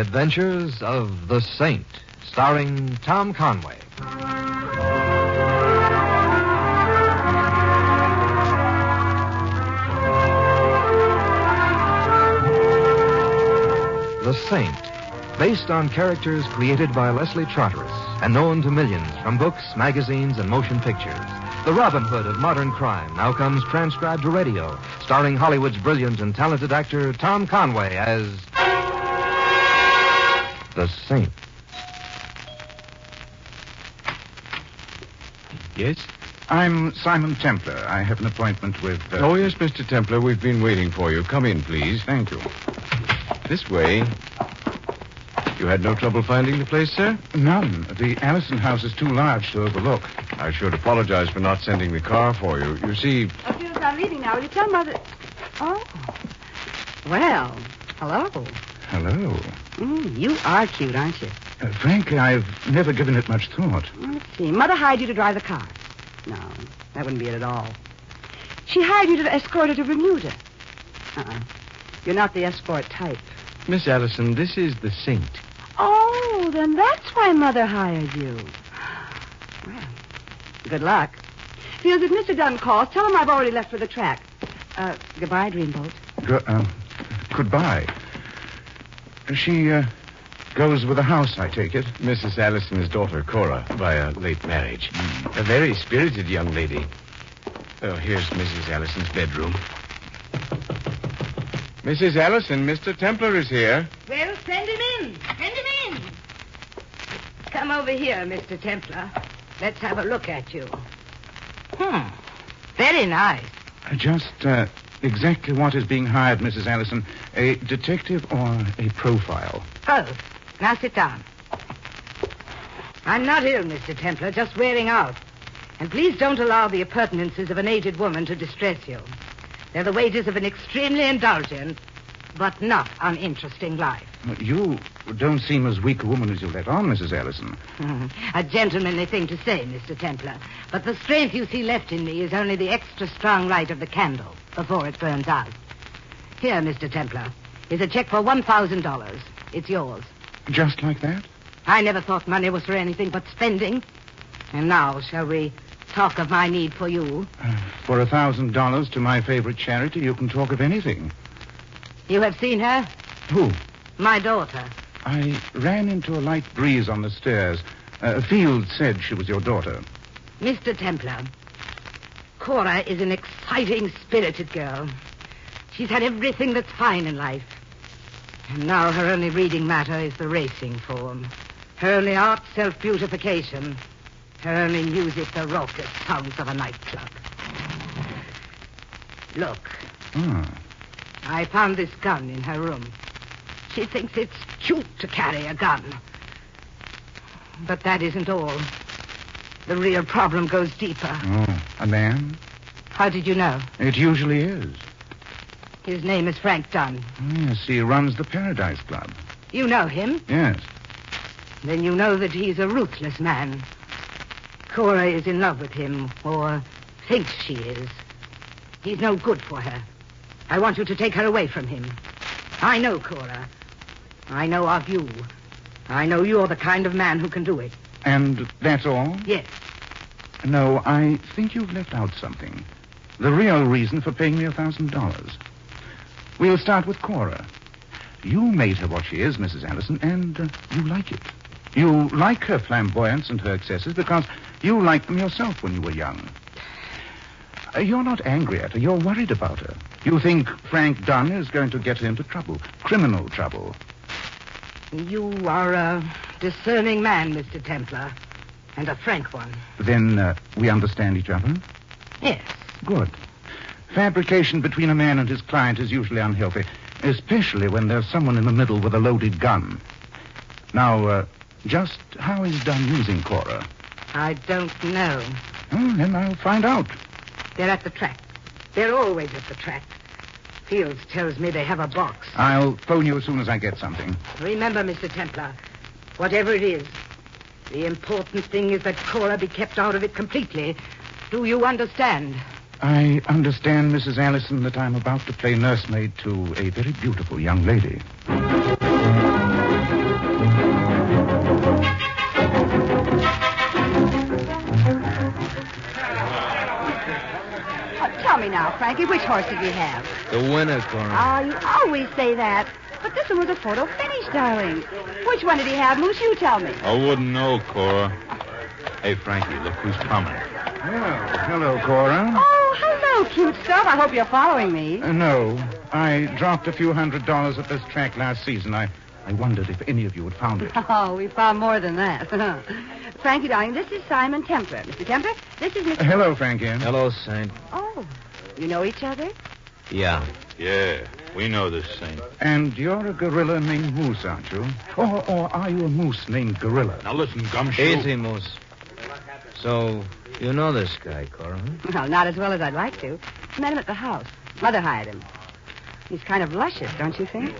Adventures of the Saint, starring Tom Conway. The Saint, based on characters created by Leslie Charteris and known to millions from books, magazines, and motion pictures. The Robin Hood of modern crime now comes transcribed to radio, starring Hollywood's brilliant and talented actor Tom Conway as the Saint. Yes? I'm Simon Templar. I have an appointment with... Oh, yes, Mr. Templar. We've been waiting for you. Come in, please. Thank you. This way. You had no trouble finding the place, sir? None. The Allison house is too large to overlook. I should apologize for not sending the car for you. You see... As soon as I'm leaving now, will you tell Mother... Oh. Well, hello. Hello. You are cute, aren't you? Frankly, I've never given it much thought. Let's see. Mother hired you to drive the car. No, that wouldn't be it at all. She hired you to escort her to Bermuda. You're not the escort type. Miss Allison, this is the Saint. Oh, then that's why Mother hired you. Well, good luck. Fields, if Mr. Dunn calls, tell him I've already left for the track. Goodbye, Dreamboat. Goodbye. She, goes with the house, I take it. Mrs. Allison's daughter, Cora, by a late marriage. A very spirited young lady. Oh, here's Mrs. Allison's bedroom. Mrs. Allison, Mr. Templar is here. Well, send him in. Send him in. Come over here, Mr. Templar. Let's have a look at you. Very nice. Just, exactly what is being hired, Mrs. Allison? A detective or a profile? Both. Now sit down. I'm not ill, Mr. Templar, just wearing out. And please don't allow the appurtenances of an aged woman to distress you. They're the wages of an extremely indulgent, but not uninteresting life. You don't seem as weak a woman as you let on, Mrs. Allison. A gentlemanly thing to say, Mr. Templar. But the strength you see left in me is only the extra strong light of the candle before it burns out. Here, Mr. Templar, is a check for $1,000. It's yours. Just like that? I never thought money was for anything but spending. And now, shall we talk of my need for you? For $1,000 to my favorite charity, you can talk of anything. You have seen her? Who? My daughter. I ran into a light breeze on the stairs. Field said she was your daughter. Mr. Templar, Cora is an exciting, spirited girl. She's had everything that's fine in life. And now her only reading matter is the racing form. Her only art, self-beautification. Her only music, the raucous sounds of a nightclub. Look. I found this gun in her room. She thinks it's cute to carry a gun. But that isn't all. The real problem goes deeper. Oh, a man? How did you know? It usually is. His name is Frank Dunn. Yes, he runs the Paradise Club. You know him? Yes. Then you know that he's a ruthless man. Cora is in love with him, or thinks she is. He's no good for her. I want you to take her away from him. I know Cora. I know of you. I know you're the kind of man who can do it. And that's all? Yes. No, I think you've left out something. The real reason for paying me $1,000. We'll start with Cora. You made her what she is, Mrs. Allison, and you like it. You like her flamboyance and her excesses because you liked them yourself when you were young. You're not angry at her. You're worried about her. You think Frank Dunn is going to get her into trouble, criminal trouble. You are a discerning man, Mr. Templar, and a frank one. Then we understand each other? Yes. Good. Fabrication between a man and his client is usually unhealthy, especially when there's someone in the middle with a loaded gun. Now, just how is Dunn using Cora? I don't know. Then I'll find out. They're at the track. They're always at the track. Fields tells me they have a box. I'll phone you as soon as I get something. Remember, Mr. Templar, whatever it is, the important thing is that Cora be kept out of it completely. Do you understand? I understand, Mrs. Allison, that I'm about to play nursemaid to a very beautiful young lady. me now, Frankie, which horse did you have? The winner, Cora. Oh, you always say that. But this one was a photo finish, darling. Which one did he have, Moose? You tell me. I wouldn't know, Cora. Hey, Frankie, look who's coming. Oh, hello, Cora. Oh, hello, cute stuff. I hope you're following me. No, I dropped a few $100s at this track last season. I wondered if any of you had found it. Oh, we found more than that. Frankie, darling, this is Simon Templar. Mr. Templar, this is Mr. Hello, Frankie. Hello, Saint. Oh, you know each other? Yeah. Yeah, we know this Saint. And you're a gorilla named Moose, aren't you? Or are you a moose named Gorilla? Now listen, Gumshoe. Easy, Moose. So, you know this guy, Cora, huh? Well, not as well as I'd like to. Met him at the house. Mother hired him. He's kind of luscious, don't you think?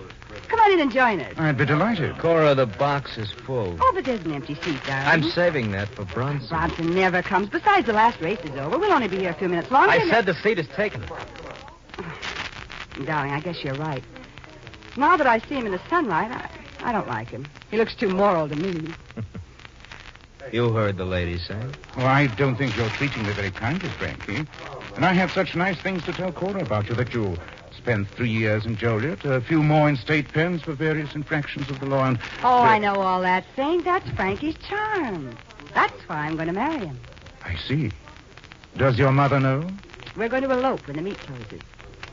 Come on in and join us. I'd be delighted. Cora, the box is full. Oh, but there's an empty seat, darling. I'm saving that for Bronson. Bronson never comes. Besides, the last race is over. We'll only be here a few minutes longer. I said the seat is taken. Darling, I guess you're right. Now that I see him in the sunlight, I don't like him. He looks too moral to me. You heard the lady say. Oh, I don't think you're treating me very kindly, Frankie. And I have such nice things to tell Cora about you that you spent 3 years in Joliet, a few more in state pens for various infractions of the law, and... Oh, I know all that, Saint. That's Frankie's charm. That's why I'm going to marry him. I see. Does your mother know? We're going to elope when the meet closes.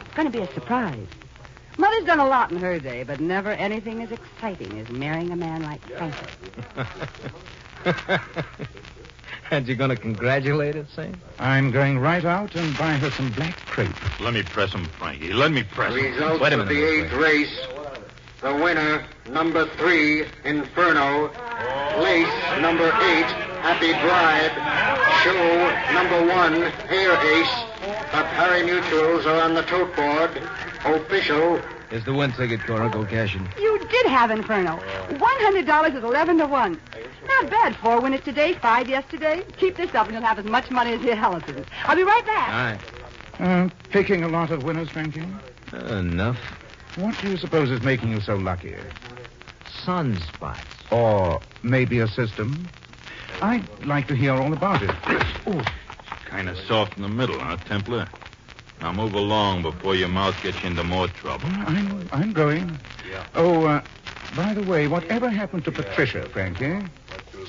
It's going to be a surprise. Mother's done a lot in her day, but never anything as exciting as marrying a man like Frankie. And you're going to congratulate her, Saint? I'm going right out and buy her some black crepe. Let me press him, Frankie. Let me press him. Results Wait a of minute, the wait. eighth race. The winner, number 3, Inferno. Place, number 8, Happy Bride. Show, number 1, Hair Ace. The pari-mutuals are on the tote board. Official. Here's the win ticket, Cora. Go cash it. You did have Inferno. $100 is 11 to 1. Not bad. 4 winners today, 5 yesterday. Keep this up and you'll have as much money as the Hellisons. I'll be right back. All right. Picking a lot of winners, Frankie? Enough. What do you suppose is making you so lucky? Sunspots. Or maybe a system? I'd like to hear all about it. Oh, Kind of soft in the middle, huh, Templar? Now move along before your mouth gets you into more trouble. I'm going. Yeah. Oh, by the way, whatever happened to Patricia, Frankie?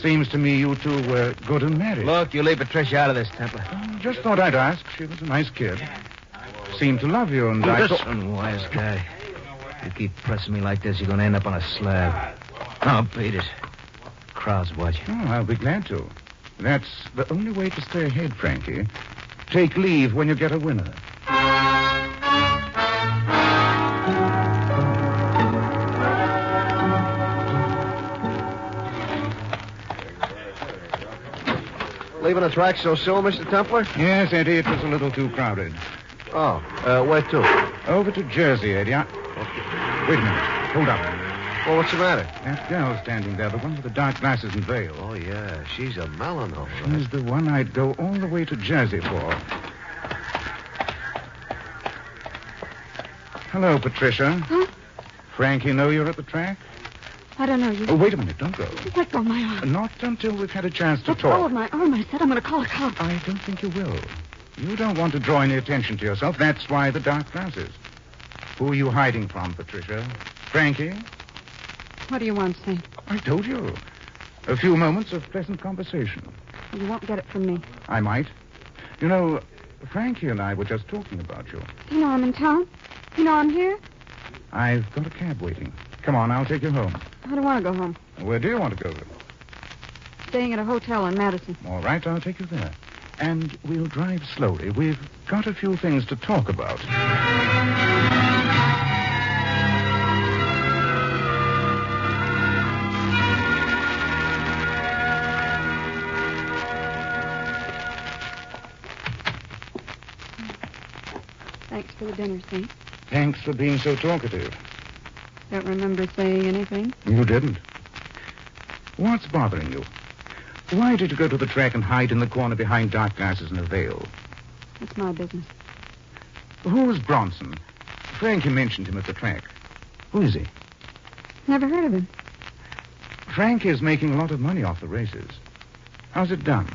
Seems to me you two were good and married. Look, you leave Patricia out of this, Templar. Just thought I'd ask. She was a nice kid. Seemed to love you, and I thought... Listen, wise guy. You keep pressing me like this, you're going to end up on a slab. Oh, beat it. Crowd's watching. Oh, I'll be glad to. That's the only way to stay ahead, Frankie. Take leave when you get a winner. Leaving the track so soon, Mr. Templar? Yes, Eddie, it was a little too crowded. Oh, where to? Over to Jersey, Eddie. Wait a minute. Hold up. Well, what's the matter? That girl standing there, the one with the dark glasses and veil. Oh, yeah, she's a melon, all right. She's the one I'd go all the way to Jersey for. Hello, Patricia. Huh? Frankie know you're at the track? I don't know. You Oh, wait a minute. Don't go. let go of my arm. Not until we've had a chance to Let go of talk. my arm. I said I'm going to call a cop. I don't think you will. You don't want to draw any attention to yourself. That's why the dark glasses. Who are you hiding from, Patricia? Frankie? What do you want, Saint? I told you. A few moments of pleasant conversation. Well, you won't get it from me. I might. You know, Frankie and I were just talking about you. Do you know I'm in town? You know I'm here? I've got a cab waiting. Come on, I'll take you home. I don't want to go home. Where do you want to go? Staying at a hotel in Madison. All right, I'll take you there. And we'll drive slowly. We've got a few things to talk about. Thanks for the dinner, Saint. Thanks for being so talkative. Don't remember saying anything. You didn't. What's bothering you? Why did you go to the track and hide in the corner behind dark glasses and a veil? It's my business. Who's Bronson? Frankie mentioned him at the track. Who is he? Never heard of him. Frankie is making a lot of money off the races. How's it done?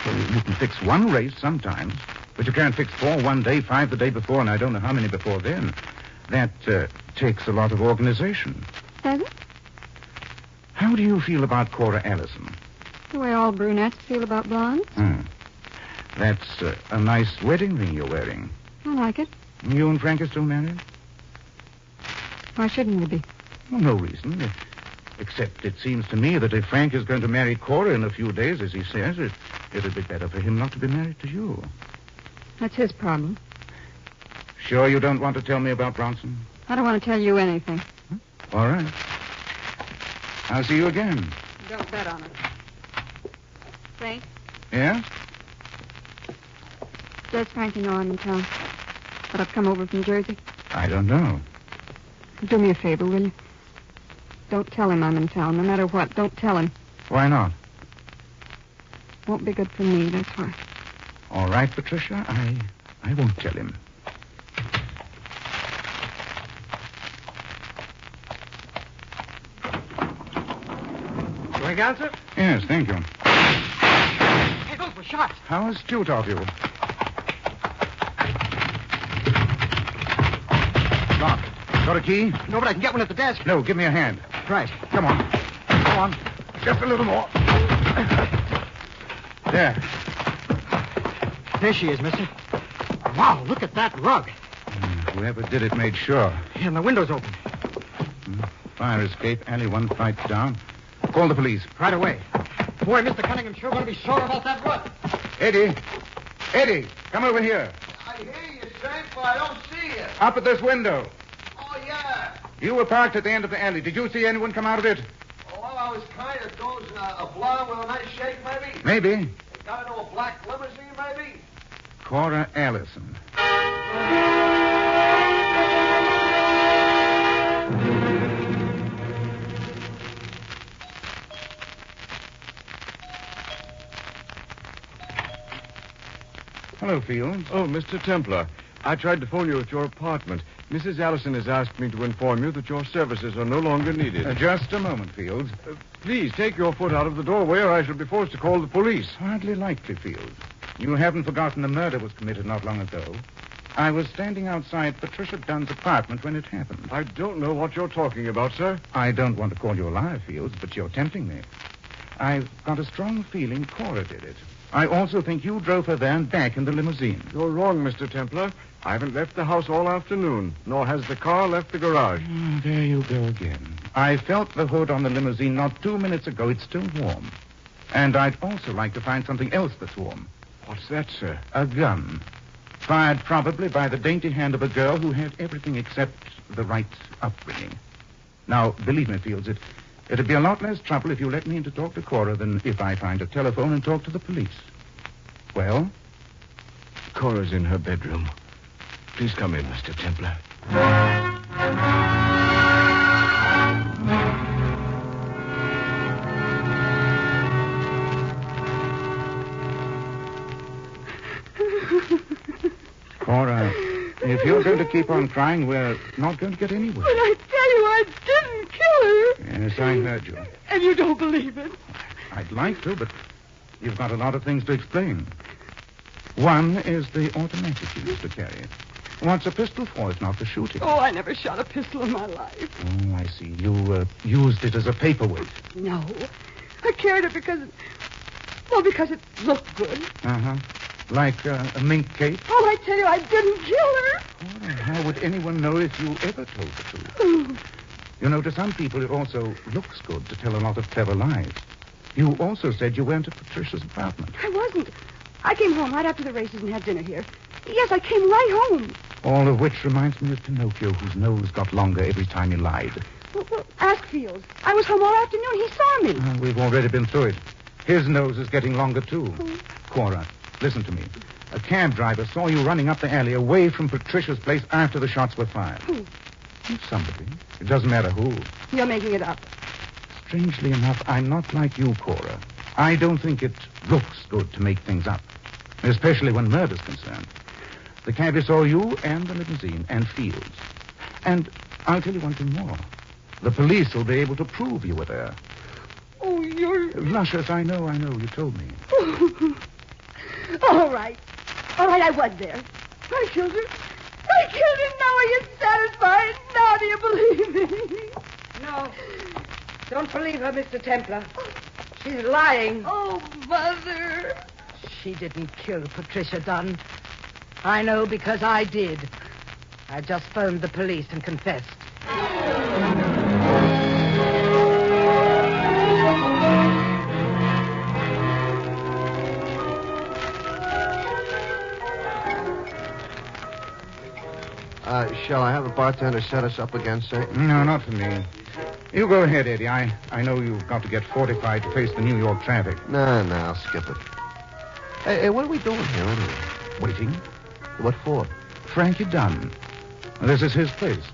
Well, you can fix one race sometimes. But you can't fix 4 one day, 5 the day before, and I don't know how many before then. That takes a lot of organization. Does it? How do you feel about Cora Allison? The way all brunettes feel about blondes. That's a nice wedding ring you're wearing. I like it. You and Frank are still married? Why shouldn't we be? Well, no reason. Except it seems to me that if Frank is going to marry Cora in a few days, as he says, it'd be better for him not to be married to you. That's his problem. Sure you don't want to tell me about Bronson? I don't want to tell you anything. All right. I'll see you again. Don't bet on it. Frank, Yeah? does Frankie know I'm in town? That I've come over from Jersey? I don't know. Do me a favor, will you? Don't tell him I'm in town, no matter what. Don't tell him. Why not? Won't be good for me, that's why. All right, Patricia. I won't tell him. Drink answer? Yes, thank you. Hey, those were shots. How astute of you. Lock. Got a key? No, but I can get one at the desk. No, give me a hand. Right. Come on. Come on. Just a little more. There. There she is, mister. Wow, look at that rug. Whoever did it made sure. And the window's open. Fire escape, alley 1 fight down. Call the police. Right away. Boy, Mr. Cunningham's sure going to be sore about that rug. Eddie, come over here. I hear you, Safe, but I don't see you. Up at this window. Oh, yeah. You were parked at the end of the alley. Did you see anyone come out of it? Oh, well, I was kind of dozing. A blonde with a nice shake, maybe? Maybe. Got into a black limousine, maybe? Cora Allison. Hello, Fields. Oh, Mr. Templar. I tried to phone you at your apartment. Mrs. Allison has asked me to inform you that your services are no longer needed. Just a moment, Fields. Please take your foot out of the doorway or I shall be forced to call the police. Hardly likely, Fields. You haven't forgotten a murder was committed not long ago. I was standing outside Patricia Dunn's apartment when it happened. I don't know what you're talking about, sir. I don't want to call you a liar, Fields, but you're tempting me. I've got a strong feeling Cora did it. I also think you drove her there and back in the limousine. You're wrong, Mr. Templar. I haven't left the house all afternoon, nor has the car left the garage. There you go again. I felt the hood on the limousine not 2 minutes ago. It's still warm. And I'd also like to find something else that's warm. What's that, sir? A gun. Fired probably by the dainty hand of a girl who had everything except the right upbringing. Now, believe me, Fields, it'd be a lot less trouble if you let me in to talk to Cora than if I find a telephone and talk to the police. Well? Cora's in her bedroom. Please come in, Mr. Templar. Cora, if you're going to keep on crying, we're not going to get anywhere. But I tell you, I didn't kill her. Yes, I heard you. And you don't believe it. I'd like to, but you've got a lot of things to explain. One is the automatic you used to carry. What's a pistol for if not for shooting? Oh, I never shot a pistol in my life. Oh, I see. You used it as a paperweight. No. I carried it because it looked good. Uh-huh. Like a mink cape? Oh, I tell you, I didn't kill her. Oh, how would anyone know if you ever told the truth? You know, to some people it also looks good to tell a lot of clever lies. You also said you went to Patricia's apartment. I wasn't. I came home right after the races and had dinner here. Yes, I came right home. All of which reminds me of Pinocchio, whose nose got longer every time he lied. Well, ask Fields. I was home all afternoon. He saw me. We've already been through it. His nose is getting longer, too. Cora, listen to me. A cab driver saw you running up the alley away from Patricia's place after the shots were fired. Who? Somebody. It doesn't matter who. You're making it up. Strangely enough, I'm not like you, Cora. I don't think it looks good to make things up, especially when murder's concerned. The cabbie saw you and the limousine and Fields. And I'll tell you one thing more. The police will be able to prove you were there. Oh, you're... Luscious, I know, you told me. All right. All right, I was there. I killed her. I killed her. Now are you satisfied? Now do you believe me? No. Don't believe her, Mr. Templar. She's lying. Oh, Mother. She didn't kill Patricia Dunn. I know because I did. I just phoned the police and confessed. Shall I have the bartender set us up again, say? No, not for me. You go ahead, Eddie. I know you've got to get fortified to face the New York traffic. No, I'll skip it. Hey, what are we doing here, anyway? Waiting. What for? Frankie Dunn. This is his place.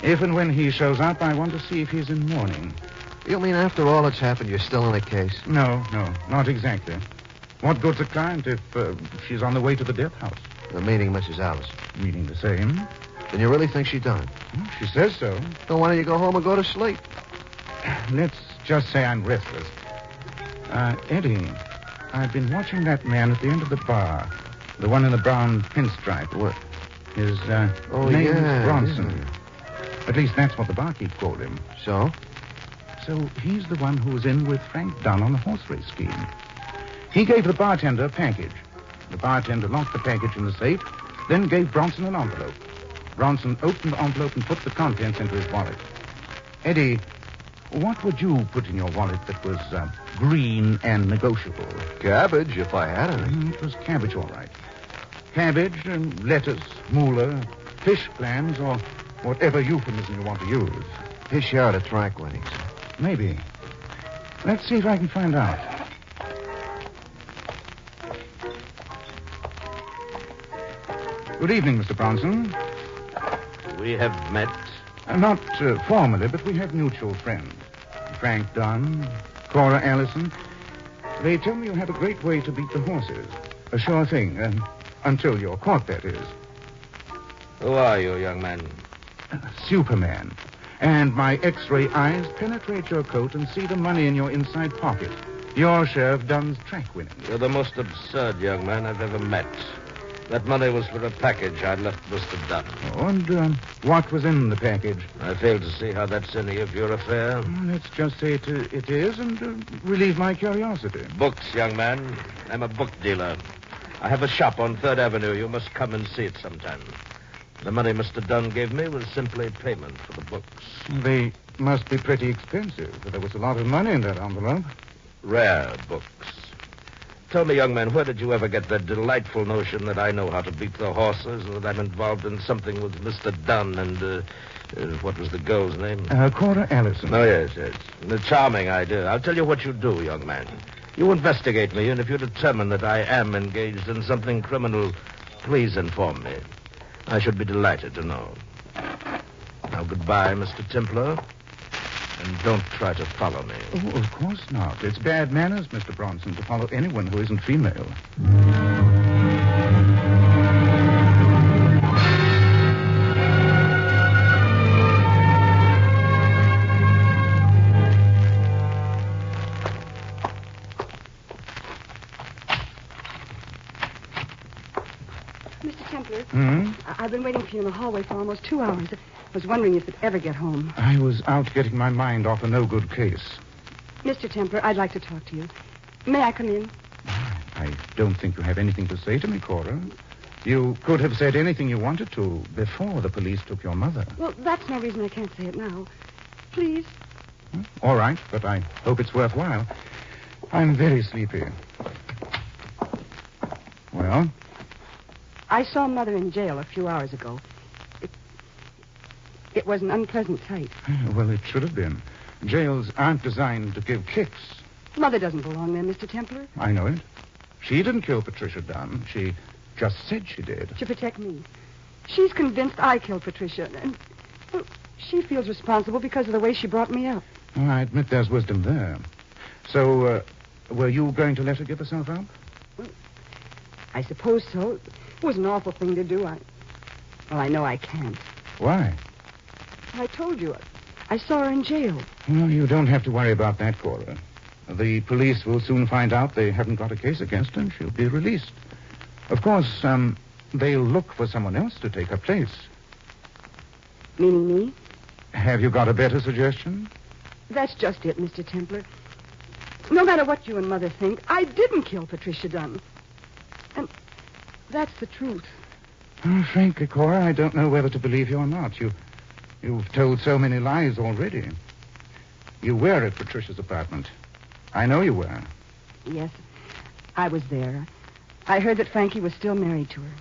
If and when he shows up, I want to see if he's in mourning. You mean after all that's happened, you're still in the case? No, not exactly. What good's a client if she's on the way to the death house? Meaning Mrs. Alice. Meaning the same. Then you really think she died? Well, she says so. Then why don't you go home and go to sleep? Let's just say I'm restless. Eddie, I've been watching that man at the end of the bar. The one in the brown pinstripe. What? His name is Bronson. Yeah. At least that's what the barkeep called him. So? So he's the one who was in with Frank Dunn on the horse race scheme. He gave the bartender a package. The bartender locked the package in the safe, then gave Bronson an envelope. Bronson opened the envelope and put the contents into his wallet. Eddie, what would you put in your wallet that was green and negotiable? Cabbage, if I had any. It was cabbage, all right. Cabbage, lettuce, moolah, fish clams, or whatever euphemism you want to use. Fish yard of tranquilities. Maybe. Let's see if I can find out. Good evening, Mr. Bronson. We have met. Not formally, but we have mutual friends. Frank Dunn, Cora Allison. They tell me you have a great way to beat the horses. A sure thing, until you're caught, that is. Who are you, young man? Superman. And my X-ray eyes penetrate your coat and see the money in your inside pocket. Your share of Dunn's track winnings. You're the most absurd young man I've ever met. That money was for a package I'd left Mr. Dunn. Oh, and what was in the package? I fail to see how that's any of your affair. Let's just say it is and relieve my curiosity. Books, young man. I'm a book dealer. I have a shop on 3rd Avenue. You must come and see it sometime. The money Mr. Dunn gave me was simply payment for the books. They must be pretty expensive, but there was a lot of money in that envelope. Rare books. Tell me, young man, where did you ever get that delightful notion that I know how to beat the horses and that I'm involved in something with Mr. Dunn and, what was the girl's name? Cora Allison. Oh, yes. A charming idea. I'll tell you what you do, young man. You investigate me, and if you determine that I am engaged in something criminal, please inform me. I should be delighted to know. Now, goodbye, Mr. Templar. And don't try to follow me. Oh, of course not. It's bad manners, Mr. Bronson, to follow anyone who isn't female. Mr. Templar. Hmm? I've been waiting for you in the hallway for almost 2 hours. I was wondering if you'd ever get home. I was out getting my mind off a no-good case. Mr. Templar, I'd like to talk to you. May I come in? I don't think you have anything to say to me, Cora. You could have said anything you wanted to before the police took your mother. Well, that's no reason I can't say it now. Please. All right, but I hope it's worthwhile. I'm very sleepy. Well? I saw Mother in jail a few hours ago. It was an unpleasant sight. Well, it should have been. Jails aren't designed to give kicks. Mother doesn't belong there, Mr. Templar. I know it. She didn't kill Patricia Dunn. She just said she did. To protect me. She's convinced I killed Patricia. And, well, she feels responsible because of the way she brought me up. Oh, I admit there's wisdom there. So, were you going to let her give herself up? Well, I suppose so. It was an awful thing to do. I know I can't. Why? I told you. I saw her in jail. Well, you don't have to worry about that, Cora. The police will soon find out they haven't got a case against her, and she'll be released. Of course, they'll look for someone else to take her place. Meaning me? Have you got a better suggestion? That's just it, Mr. Templar. No matter what you and Mother think, I didn't kill Patricia Dunn. And that's the truth. Oh, frankly, Cora, I don't know whether to believe you or not. You've told so many lies already. You were at Patricia's apartment. I know you were. Yes, I was there. I heard that Frankie was still married to her.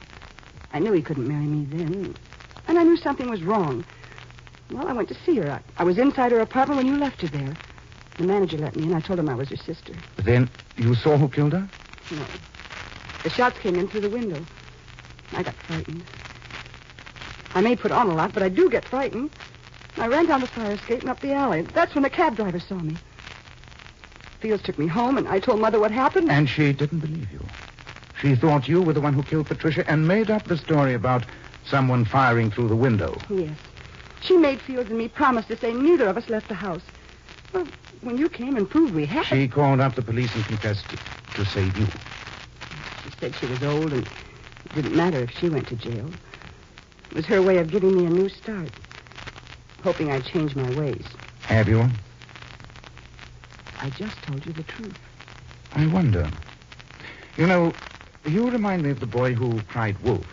I knew he couldn't marry me then. And I knew something was wrong. Well, I went to see her. I was inside her apartment when you left her there. The manager let me in. I told him I was her sister. Then you saw who killed her? No. The shots came in through the window. I got frightened. I may put on a lot, but I do get frightened. I ran down the fire escape and up the alley. That's when the cab driver saw me. Fields took me home, and I told Mother what happened. And she didn't believe you. She thought you were the one who killed Patricia and made up the story about someone firing through the window. Yes. She made Fields and me promise to say neither of us left the house. Well, when you came and proved we had... She called up the police and confessed to save you. She said she was old and it didn't matter if she went to jail. It was her way of giving me a new start. Hoping I'd change my ways. Have you? I just told you the truth. I wonder. You know, you remind me of the boy who cried wolf.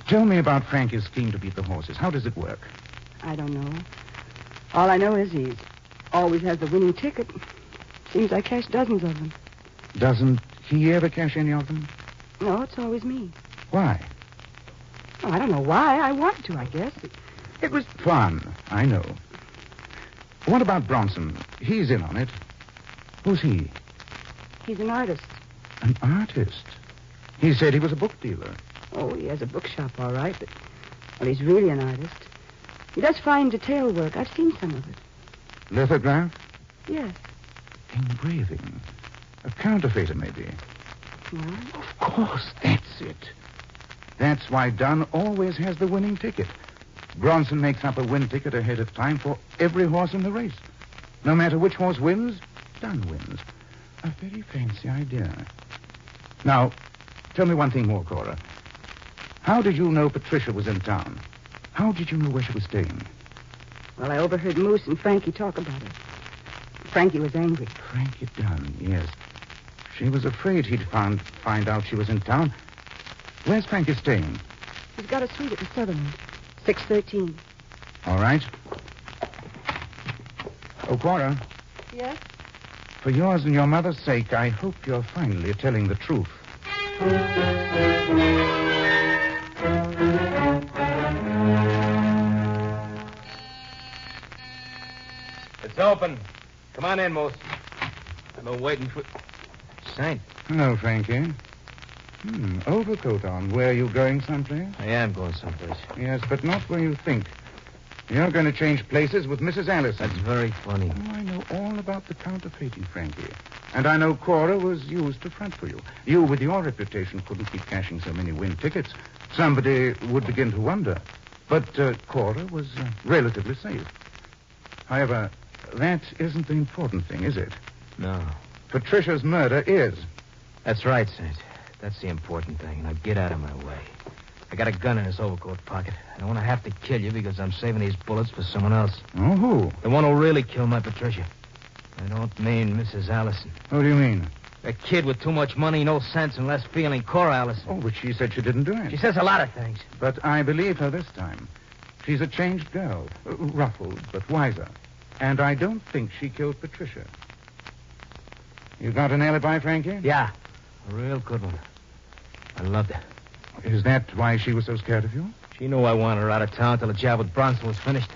Tell me about Frankie's scheme to beat the horses. How does it work? I don't know. All I know is he always has the winning ticket. Seems I cashed dozens of them. Doesn't he ever cash any of them? No, it's always me. Why? Oh, I don't know why. I wanted to, I guess. It was... Fun, I know. What about Bronson? He's in on it. Who's he? He's an artist. An artist? He said he was a book dealer. Oh, he has a bookshop, all right, but... Well, he's really an artist. He does fine detail work. I've seen some of it. Lithograph? Yes. Engraving. A counterfeiter, maybe. Well? Of course, that's it. That's why Dunn always has the winning ticket. Bronson makes up a win ticket ahead of time for every horse in the race. No matter which horse wins, Dunn wins. A very fancy idea. Now, tell me one thing more, Cora. How did you know Patricia was in town? How did you know where she was staying? Well, I overheard Moose and Frankie talk about it. Frankie was angry. Frankie Dunn, yes. She was afraid he'd find out she was in town. Where's Frankie staying? He's got a suite at the Sutherland. 613. All right. Oh, Cora. Yes? For yours and your mother's sake, I hope you're finally telling the truth. It's open. Come on in, Moose. I've been waiting for... Saint. Hello, Frankie. Overcoat on. Where are you going someplace? I am going someplace. Yes, but not where you think. You're going to change places with Mrs. Allison. That's very funny. Oh, I know all about the counterfeiting, Frankie. And I know Cora was used to front for you. You, with your reputation, couldn't keep cashing so many win tickets. Somebody would begin to wonder. But Cora was relatively safe. However, that isn't the important thing, is it? No. Patricia's murder is. That's right, Saint. That's the important thing. Now get out of my way. I got a gun in his overcoat pocket. I don't want to have to kill you because I'm saving these bullets for someone else. Oh, who? The one who really killed my Patricia. I don't mean Mrs. Allison. What do you mean? A kid with too much money, no sense, and less feeling. Cora Allison. Oh, but she said she didn't do it. She says a lot of things. But I believe her this time. She's a changed girl. Ruffled, but wiser. And I don't think she killed Patricia. You got an alibi, Frankie? Yeah. A real good one. I loved her. Is that why she was so scared of you? She knew I wanted her out of town till the job with Bronson was finished.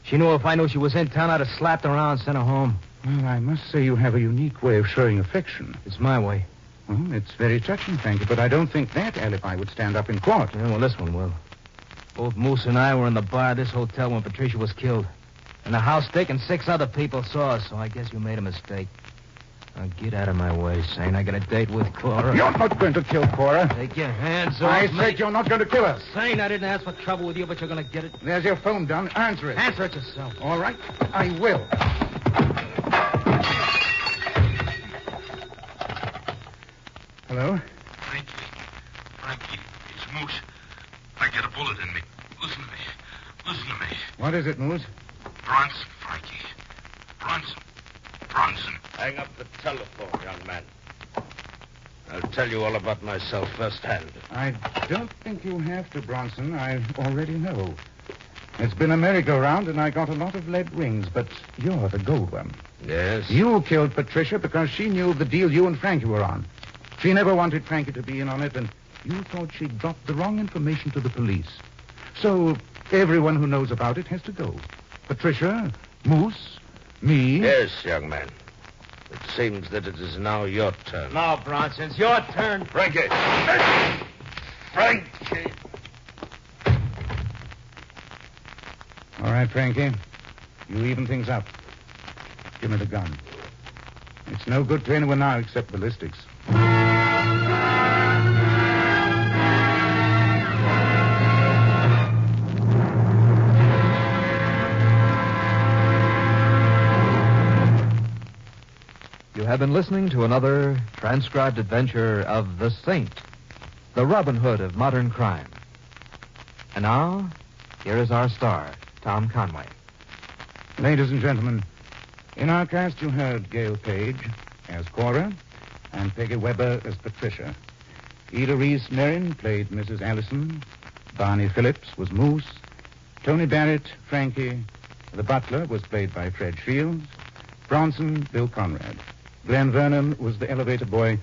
She knew if I knew she was in town, I'd have slapped her around and sent her home. Well, I must say you have a unique way of showing affection. It's my way. Well, it's very touching, Frankie, but I don't think that alibi would stand up in court. Yeah, well, this one will. Both Moose and I were in the bar at this hotel when Patricia was killed. And the house Dick and 6 other people saw us, so I guess you made a mistake. Now get out of my way, Saint. I got a date with Cora. You're not going to kill Cora. Take your hands off I me. said you're not going to kill her. Saint, I didn't ask for trouble with you, but you're going to get it. There's your phone, Dunn. Answer it. Answer it yourself. All right, I will. Hello? Frankie, it's Moose. I get a bullet in me. Listen to me. Listen to me. What is it, Moose? Bronson, Frankie. Bronson. Hang up the telephone, young man. I'll tell you all about myself firsthand. I don't think you have to, Bronson. I already know. It's been a merry-go-round, and I got a lot of lead rings, but you're the gold one. Yes? You killed Patricia because she knew of the deal you and Frankie were on. She never wanted Frankie to be in on it, and you thought she'd dropped the wrong information to the police. So everyone who knows about it has to go. Patricia, Moose, me. Yes, young man. It seems that it is now your turn. Now, Bronson, it's your turn. Frankie! Frankie! All right, Frankie. You even things up. Give me the gun. It's no good to anyone now except ballistics. You have been listening to another transcribed adventure of The Saint, the Robin Hood of modern crime. And now, here is our star, Tom Conway. Ladies and gentlemen, in our cast you heard Gail Page as Cora and Peggy Webber as Patricia. Ida Reese-Merrin played Mrs. Allison. Barney Phillips was Moose. Tony Barrett, Frankie. The butler was played by Fred Shields. Bronson, Bill Conrad. Glenn Vernon was the elevator boy.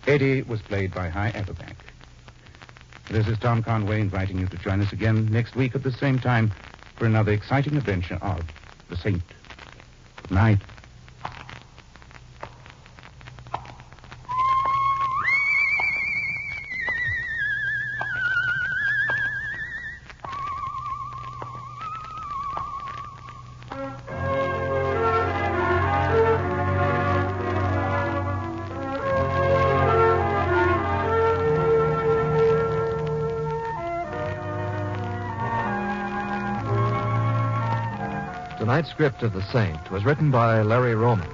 Eddie was played by High Everback. This is Tom Conway inviting you to join us again next week at the same time for another exciting adventure of The Saint. Good night. Tonight's script of The Saint was written by Larry Roman.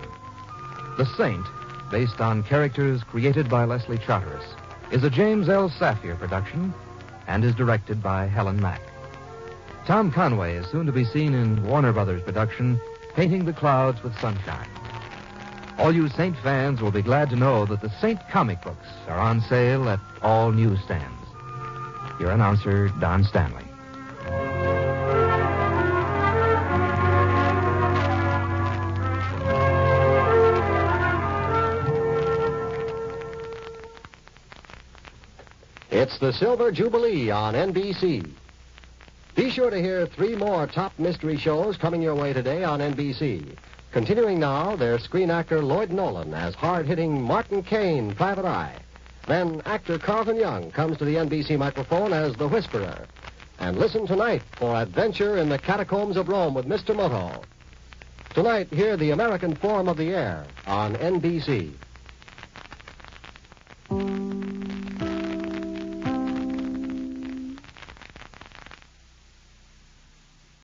The Saint, based on characters created by Leslie Charteris, is a James L. Safier production and is directed by Helen Mack. Tom Conway is soon to be seen in Warner Brothers production, Painting the Clouds with Sunshine. All you Saint fans will be glad to know that the Saint comic books are on sale at all newsstands. Your announcer, Don Stanley. It's the Silver Jubilee on NBC. Be sure to hear 3 more top mystery shows coming your way today on NBC. Continuing now, there's screen actor Lloyd Nolan as hard-hitting Martin Kane, Private Eye. Then actor Carlton Young comes to the NBC microphone as the Whisperer. And listen tonight for Adventure in the Catacombs of Rome with Mr. Moto. Tonight, hear the American Form of the Air on NBC.